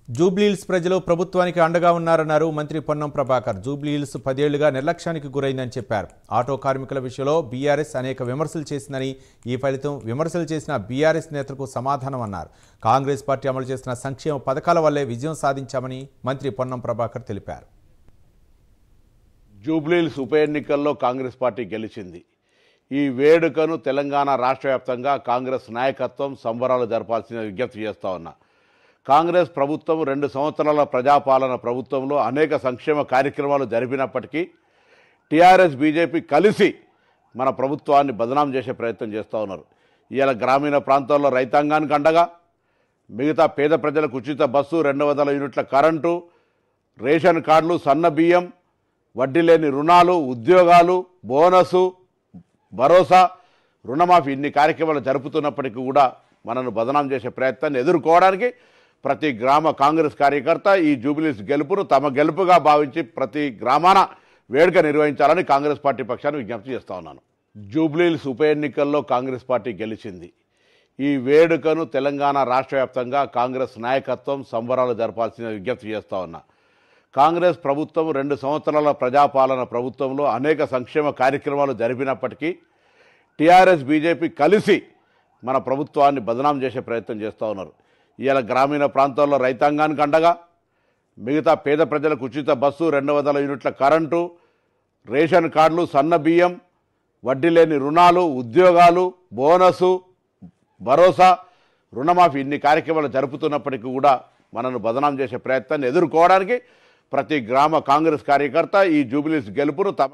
జూబ్లీహిల్స్ ప్రజలు ప్రభుత్వానికి అండగా ఉన్నారన్నారు మంత్రి పొన్నం ప్రభాకర్. జూబ్లీహిల్స్ 10 ఏళ్లుగా నిర్లక్ష్యానికి గురైందని చెప్పారు. ఆటో కార్మికుల విషయంలో బీఆర్ఎస్ అనేక విమర్శలు చేసిందని, ఈ ఫలితం విమర్శలు చేసిన బీఆర్ఎస్ నేతలకు సమాధానం అన్నారు. కాంగ్రెస్ పార్టీ అమలు చేసిన సంక్షేమ పథకాల వల్లే విజయం సాధించామని మంత్రి పొన్నం ప్రభాకర్ తెలిపారు. జూబ్లీహిల్స్ ఉప ఎన్నికల్లో కాంగ్రెస్ పార్టీ గెలిచింది. ఈ వేడుకను తెలంగాణ రాష్ట్ర వ్యాప్తంగా కాంగ్రెస్ నాయకత్వం సంబరాలు జరపాల్సిన విజ్ఞప్తి చేస్తా ఉన్నా. కాంగ్రెస్ ప్రభుత్వం 2 సంవత్సరాల ప్రజాపాలన ప్రభుత్వంలో అనేక సంక్షేమ కార్యక్రమాలు జరిపినప్పటికీ టీఆర్ఎస్ బీజేపీ కలిసి మన ప్రభుత్వాన్ని బదనాం చేసే ప్రయత్నం చేస్తూ ఉన్నారు. ఇవాళ గ్రామీణ ప్రాంతాల్లో రైతాంగానికి అండగా, మిగతా పేద ప్రజలకు ఉచిత బస్సు, 200 యూనిట్ల కరెంటు, రేషన్ కార్డులు, సన్న బియ్యం, వడ్డీ లేని రుణాలు, ఉద్యోగాలు, బోనసు, భరోసా, రుణమాఫీ ఇన్ని కార్యక్రమాలు జరుపుతున్నప్పటికీ కూడా మనను బదనాం చేసే ప్రయత్నాన్ని ఎదుర్కోవడానికి ప్రతి గ్రామ కాంగ్రెస్ కార్యకర్త ఈ జూబ్లీహిల్స్ గెలుపును తమ గెలుపుగా భావించి ప్రతి గ్రామాన వేడుక నిర్వహించాలని కాంగ్రెస్ పార్టీ పక్షాన్ని విజ్ఞప్తి చేస్తా ఉన్నాను. జూబ్లీహిల్స్ ఉప ఎన్నికల్లో కాంగ్రెస్ పార్టీ గెలిచింది. ఈ వేడుకను తెలంగాణ రాష్ట్ర వ్యాప్తంగా కాంగ్రెస్ నాయకత్వం సంబరాలు జరపాల్సిన విజ్ఞప్తి చేస్తా ఉన్నా. కాంగ్రెస్ ప్రభుత్వం 2 సంవత్సరాల ప్రజాపాలన ప్రభుత్వంలో అనేక సంక్షేమ కార్యక్రమాలు జరిపినప్పటికీ టీఆర్ఎస్ బీజేపీ కలిసి మన ప్రభుత్వాన్ని బదనాం చేసే ప్రయత్నం చేస్తూ ఉన్నారు. ఇవాళ గ్రామీణ ప్రాంతాల్లో రైతాంగానికి అండగా, మిగతా పేద ప్రజలకు ఉచిత బస్సు, 200 యూనిట్ల కరెంటు, రేషన్ కార్డులు, సన్న బియ్యం, వడ్డీ లేని రుణాలు, ఉద్యోగాలు, బోనసు, భరోసా, రుణమాఫీ ఇన్ని కార్యక్రమాలు జరుపుతున్నప్పటికీ కూడా మనను బదనాం చేసే ప్రయత్నాన్ని ఎదుర్కోవడానికి ప్రతి గ్రామ కాంగ్రెస్ కార్యకర్త ఈ జూబ్లీహిల్స్ గెలుపును తమ